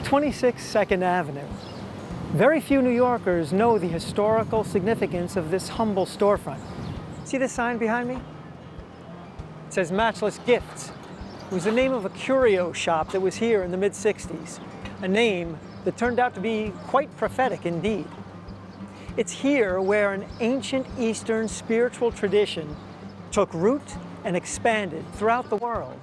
26 2nd Avenue. Very few New Yorkers know the historical significance of this humble storefront. See this sign behind me? It says Matchless Gifts. It was the name of a curio shop that was here in the mid-60s, a name that turned out to be quite prophetic indeed. It's here where an ancient Eastern spiritual tradition took root and expanded throughout the world.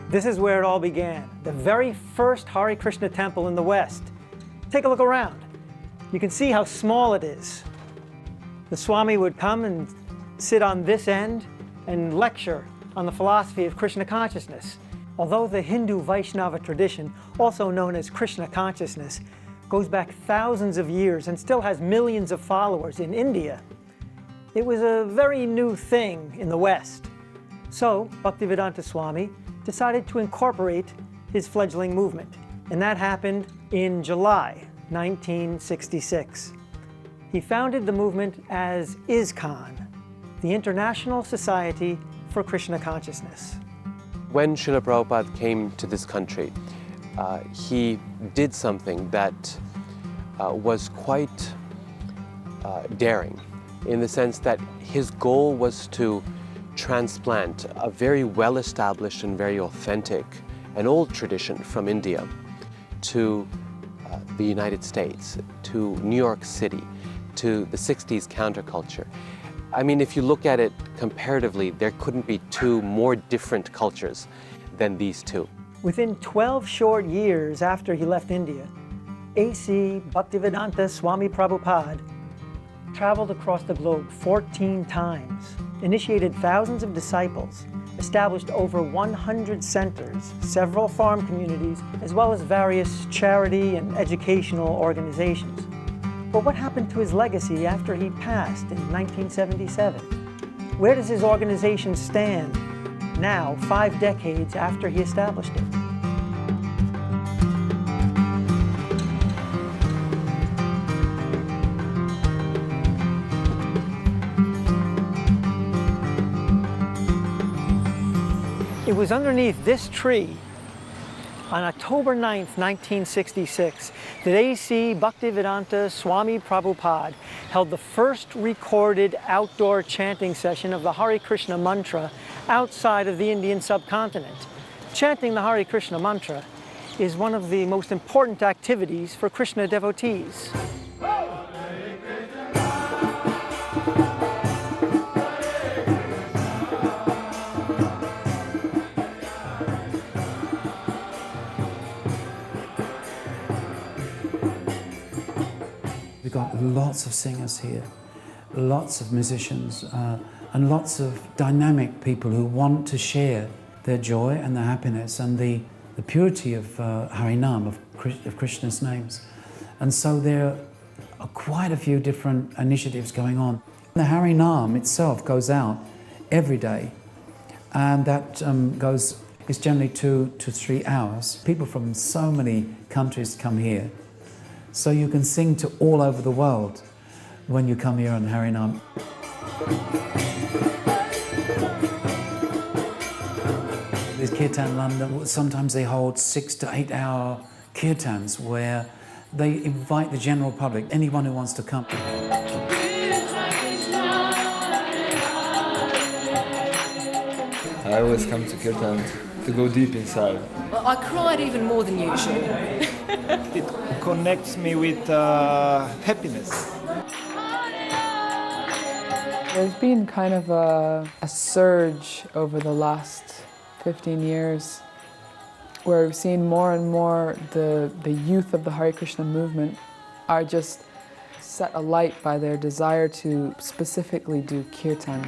This is where it all began, the very first Hare Krishna temple in the West. Take a look around. You can see how small it is. The Swami would come and sit on this end and lecture on the philosophy of Krishna consciousness. Although the Hindu Vaishnava tradition, also known as Krishna consciousness, goes back thousands of years and still has millions of followers in India, it was a very new thing in the West. So Bhaktivedanta Swami decided to incorporate his fledgling movement, and that happened in July 1966. He founded the movement as ISKCON, the International Society for Krishna Consciousness. When Srila Prabhupada came to this country, he did something that was quite daring, in the sense that his goal was to transplant a very well-established and very authentic and old tradition from India to the United States, to New York City, to the 60s counterculture. I mean, if you look at it comparatively, there couldn't be two more different cultures than these two. Within 12 short years after he left India, A.C. Bhaktivedanta Swami Prabhupada traveled across the globe 14 times, initiated thousands of disciples, established over 100 centers, several farm communities, as well as various charity and educational organizations. But what happened to his legacy after he passed in 1977? Where does his organization stand now, 5 decades after he established it? It was underneath this tree on October 9th, 1966, that A.C. Bhaktivedanta Swami Prabhupada held the first recorded outdoor chanting session of the Hare Krishna mantra outside of the Indian subcontinent. Chanting the Hare Krishna mantra is one of the most important activities for Krishna devotees. We've got lots of singers here, lots of musicians, and lots of dynamic people who want to share their joy and their happiness and the purity of Harinam, of Krishna's names. And so there are quite a few different initiatives going on. The Harinam itself goes out every day, and that is generally 2 to 3 hours. People from so many countries come here. So you can sing to all over the world when you come here on Harinam. There's Kirtan London. Sometimes they hold 6 to 8 hour kirtans where they invite the general public, anyone who wants to come. I always come to kirtan to go deep inside. Well, I cried even more than usual. It connects me with happiness. There's been kind of a surge over the last 15 years where we've seen more and more the youth of the Hare Krishna movement are just set alight by their desire to specifically do kirtan.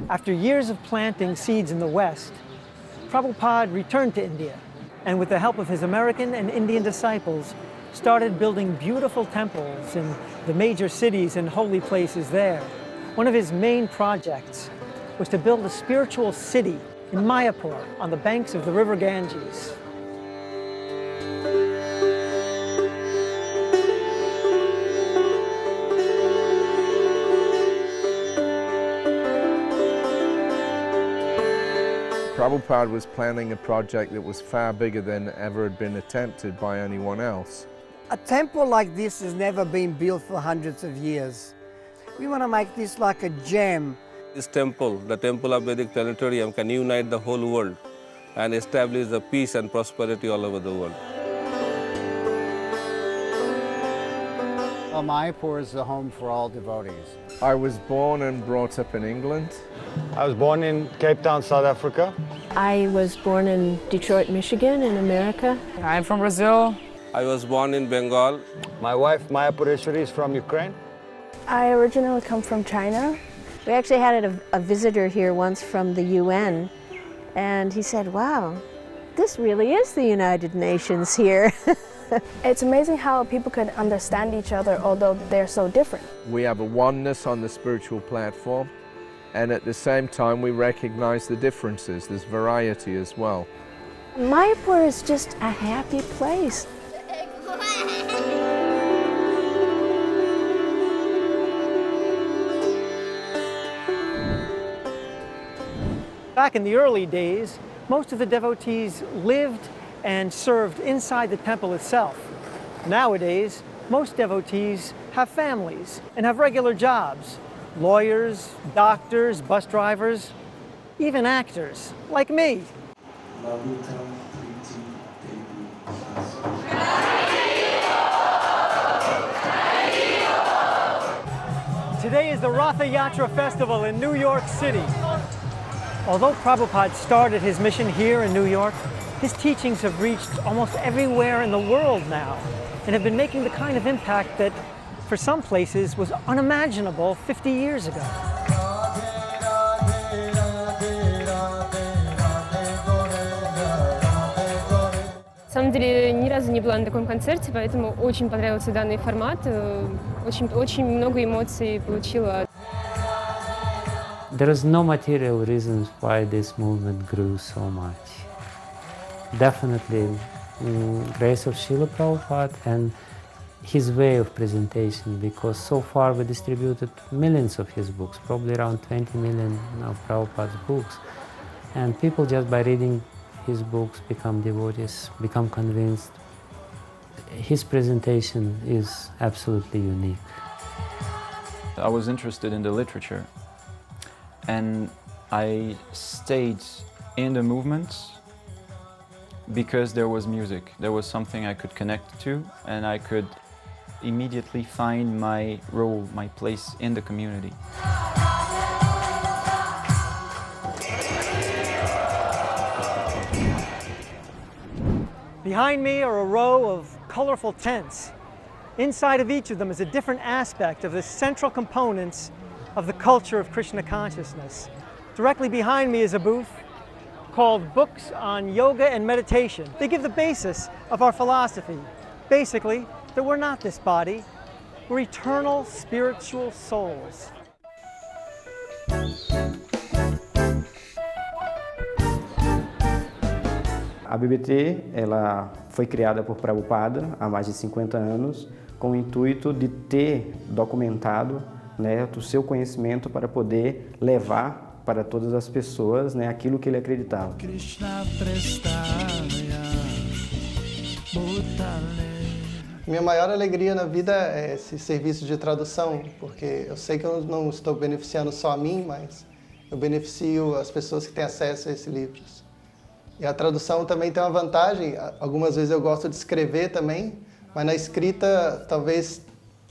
After years of planting seeds in the West, Prabhupada returned to India, and with the help of his American and Indian disciples, started building beautiful temples in the major cities and holy places there. One of his main projects was to build a spiritual city in Mayapur on the banks of the river Ganges. Prabhupada was planning a project that was far bigger than ever had been attempted by anyone else. A temple like this has never been built for hundreds of years. We want to make this like a gem. This temple, the Temple of Vedic Planetarium, can unite the whole world and establish the peace and prosperity all over the world. Mayapur is the home for all devotees. I was born and brought up in England. I was born in Cape Town, South Africa. I was born in Detroit, Michigan, in America. I'm from Brazil. I was born in Bengal. My wife, Maya Pureshwari, is from Ukraine. I originally come from China. We actually had a visitor here once from the UN, and he said, wow, this really is the United Nations here. It's amazing how people can understand each other, although they're so different. We have a oneness on the spiritual platform, and at the same time we recognize the differences. There's variety as well. Mayapur is just a happy place. Back in the early days, most of the devotees lived and served inside the temple itself. Nowadays, most devotees have families and have regular jobs. Lawyers, doctors, bus drivers, even actors, like me. Today is the Ratha-Yatra Festival in New York City. Although Prabhupada started his mission here in New York, his teachings have reached almost everywhere in the world now and have been making the kind of impact that, for some places, was unimaginable 50 years ago. На самом деле, ни разу не была на таком концерте, поэтому очень понравился данный формат, очень много эмоций получила. There is no material reasons why this movement grew so much. Definitely, grace of Šrila Prabhupada and his way of presentation, because so far we distributed millions of his books, probably around 20 million of Prabhupada's books, and people just by reading his books become devotees, become convinced. His presentation is absolutely unique. I was interested in the literature, and I stayed in the movement because there was music. There was something I could connect to, and I could immediately find my role, my place in the community. Behind me are a row of colorful tents. Inside of each of them is a different aspect of the central components of the culture of Krishna consciousness. Directly behind me is a booth called Books on Yoga and Meditation. They give the basis of our philosophy. Basically, that we're not this body, we're eternal spiritual souls. A BBT ela foi criada por Prabhupada há mais de 50 anos com o intuito de ter documentado, né, o seu conhecimento para poder levar para todas as pessoas, né, aquilo que ele acreditava. Minha maior alegria na vida é esse serviço de tradução, porque eu sei que eu não estou beneficiando só a mim, mas eu beneficio as pessoas que têm acesso a esses livros. E a tradução também tem uma vantagem, algumas vezes eu gosto de escrever também, mas na escrita talvez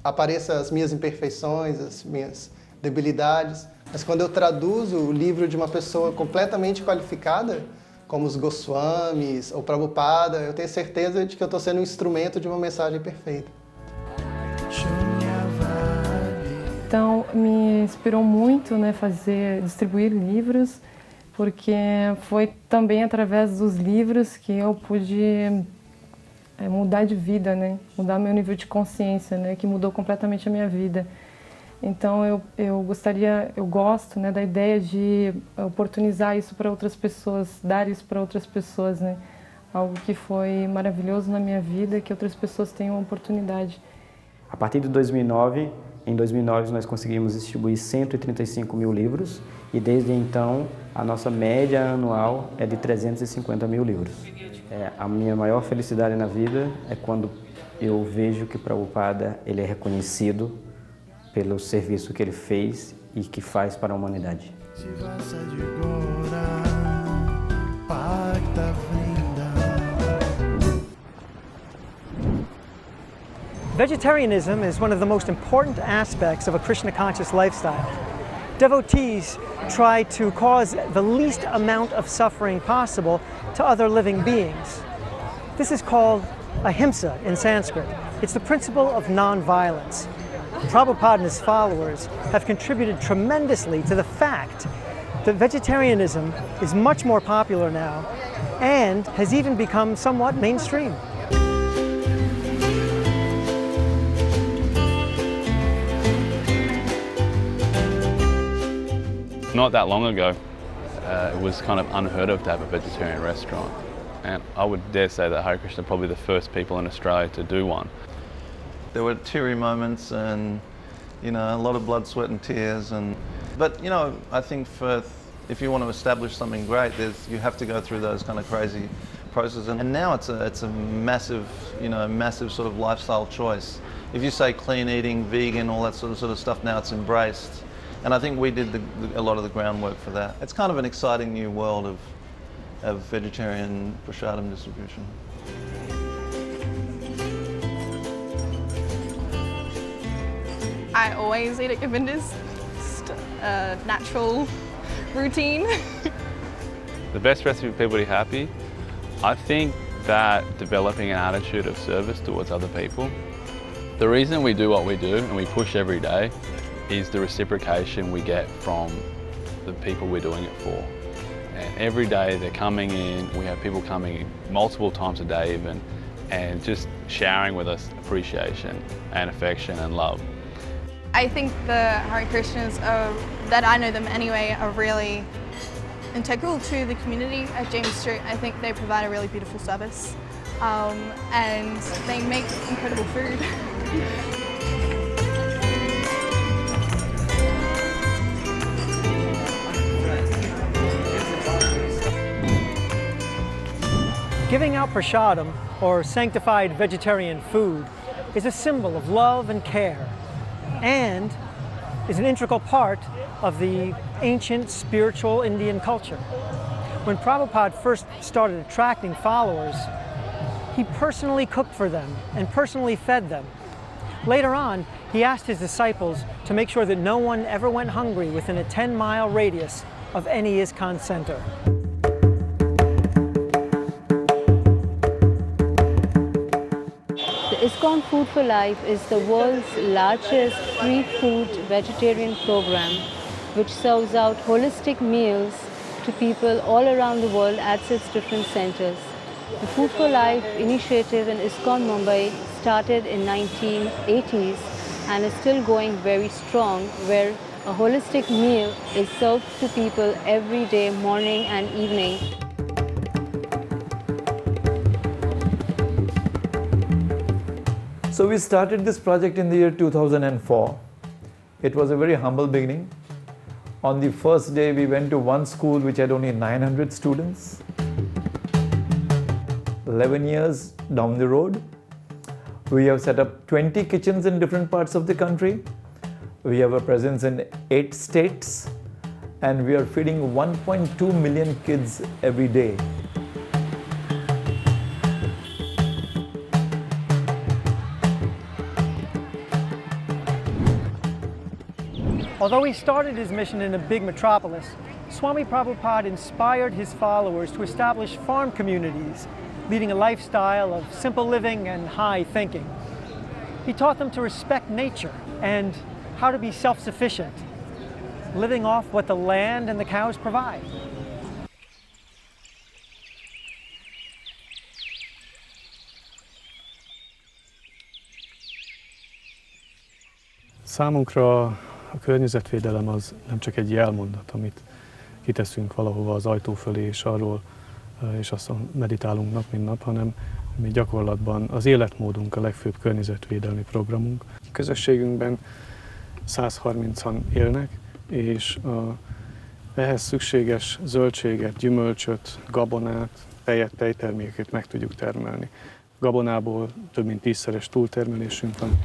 apareçam as minhas imperfeições, as minhas debilidades, mas quando eu traduzo o livro de uma pessoa completamente qualificada, como os Goswamis ou Prabhupada, eu tenho certeza de que eu estou sendo um instrumento de uma mensagem perfeita. Então, me inspirou muito, né, distribuir livros, porque foi também através dos livros que eu pude mudar de vida, né, mudar meu nível de consciência, né, que mudou completamente a minha vida. Então eu gosto, né, da ideia de oportunizar isso para outras pessoas, dar isso para outras pessoas, né, algo que foi maravilhoso na minha vida, que outras pessoas tenham oportunidade. A partir de 2009, Em 2009 nós conseguimos distribuir 135 mil livros e desde então a nossa média anual é de 350 mil livros. A minha maior felicidade na vida é quando eu vejo que Prabhupada ele é reconhecido pelo serviço que ele fez e que faz para a humanidade. Vegetarianism is one of the most important aspects of a Krishna-conscious lifestyle. Devotees try to cause the least amount of suffering possible to other living beings. This is called ahimsa in Sanskrit. It's the principle of non-violence. Prabhupada and his followers have contributed tremendously to the fact that vegetarianism is much more popular now and has even become somewhat mainstream. Not that long ago, it was kind of unheard of to have a vegetarian restaurant. And I would dare say that Hare Krishna are probably the first people in Australia to do one. There were teary moments and, you know, a lot of blood, sweat and tears. But, you know, I think if you want to establish something great, you have to go through those kind of crazy processes. And now it's a massive, you know, massive sort of lifestyle choice. If you say clean eating, vegan, all that sort of stuff, now it's embraced. And I think we did a lot of the groundwork for that. It's kind of an exciting new world of vegetarian prasadam distribution. I always eat at Govinda's, just a natural routine. The best recipe for people to be happy, I think that developing an attitude of service towards other people. The reason we do what we do and we push every day is the reciprocation we get from the people we're doing it for. And every day they're coming in, we have people coming in multiple times a day even, and just showering with us appreciation and affection and love. I think the Hare Krishnas, that I know them anyway, are really integral to the community at James Street. I think they provide a really beautiful service and they make incredible food. Giving out prasadam, or sanctified vegetarian food, is a symbol of love and care, and is an integral part of the ancient spiritual Indian culture. When Prabhupada first started attracting followers, he personally cooked for them and personally fed them. Later on, he asked his disciples to make sure that no one ever went hungry within a 10-mile radius of any ISKCON center. ISKCON Food for Life is the world's largest free food vegetarian program which serves out holistic meals to people all around the world at its different centers. The Food for Life initiative in ISKCON Mumbai started in 1980s and is still going very strong, where a holistic meal is served to people every day, morning and evening. So we started this project in the year 2004. It was a very humble beginning. On the first day, we went to one school which had only 900 students. 11 years down the road, we have set up 20 kitchens in different parts of the country. We have a presence in 8 states, and we are feeding 1.2 million kids every day. Although he started his mission in a big metropolis, Swami Prabhupada inspired his followers to establish farm communities, leading a lifestyle of simple living and high thinking. He taught them to respect nature and how to be self-sufficient, living off what the land and the cows provide. Számunkra a környezetvédelem az nem csak egy jelmondat, amit kiteszünk valahova az ajtó fölé, és aztán meditálunk nap, mint nap, hanem mi gyakorlatban az életmódunk a legfőbb környezetvédelmi programunk. A közösségünkben 130-an élnek, és ehhez szükséges zöldséget, gyümölcsöt, gabonát, tejet, tejterméket meg tudjuk termelni. Gabonából több mint 10-szeres túltermelésünk van.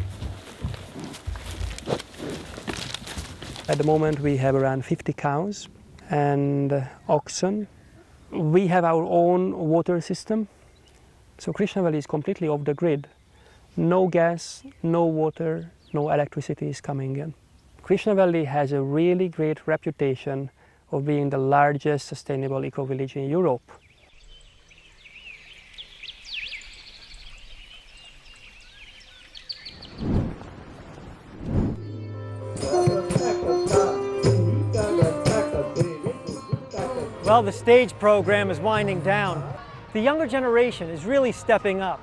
At the moment we have around 50 cows and oxen. We have our own water system. So Krishna Valley is completely off the grid. No gas, no water, no electricity is coming in. Krishna Valley has a really great reputation of being the largest sustainable eco-village in Europe. Well, the stage program is winding down. The younger generation is really stepping up,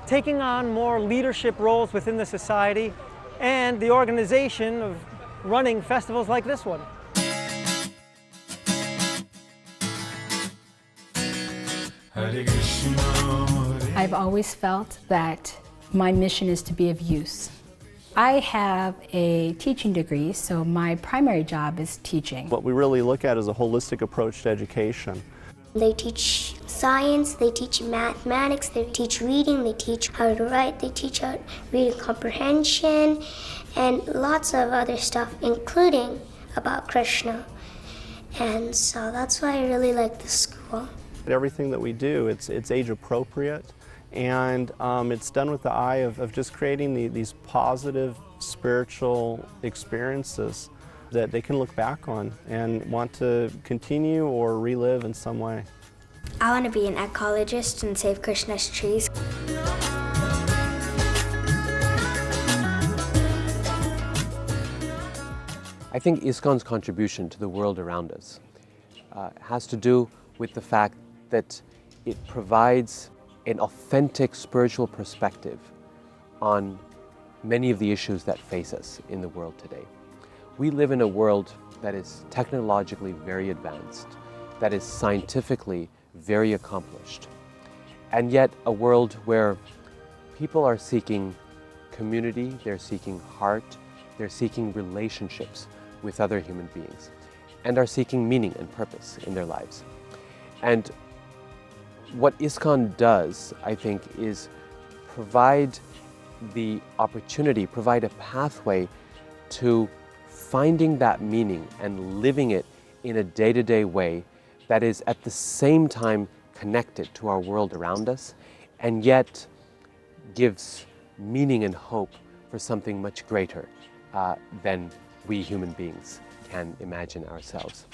taking on more leadership roles within the society and the organization of running festivals like this one. I've always felt that my mission is to be of use. I have a teaching degree, so my primary job is teaching. What we really look at is a holistic approach to education. They teach science, they teach mathematics, they teach reading, they teach how to write, they teach how reading comprehension, and lots of other stuff, including about Krishna. And so that's why I really like this school. Everything that we do, it's age appropriate, and it's done with the eye of just creating these positive spiritual experiences that they can look back on and want to continue or relive in some way. I want to be an ecologist and save Krishna's trees. I think ISKCON's contribution to the world around us has to do with the fact that it provides an authentic spiritual perspective on many of the issues that face us in the world today. We live in a world that is technologically very advanced, that is scientifically very accomplished, and yet a world where people are seeking community, they're seeking heart, they're seeking relationships with other human beings, and are seeking meaning and purpose in their lives. And what ISKCON does, I think, is provide the opportunity, provide a pathway to finding that meaning and living it in a day-to-day way that is at the same time connected to our world around us and yet gives meaning and hope for something much greater than we human beings can imagine ourselves.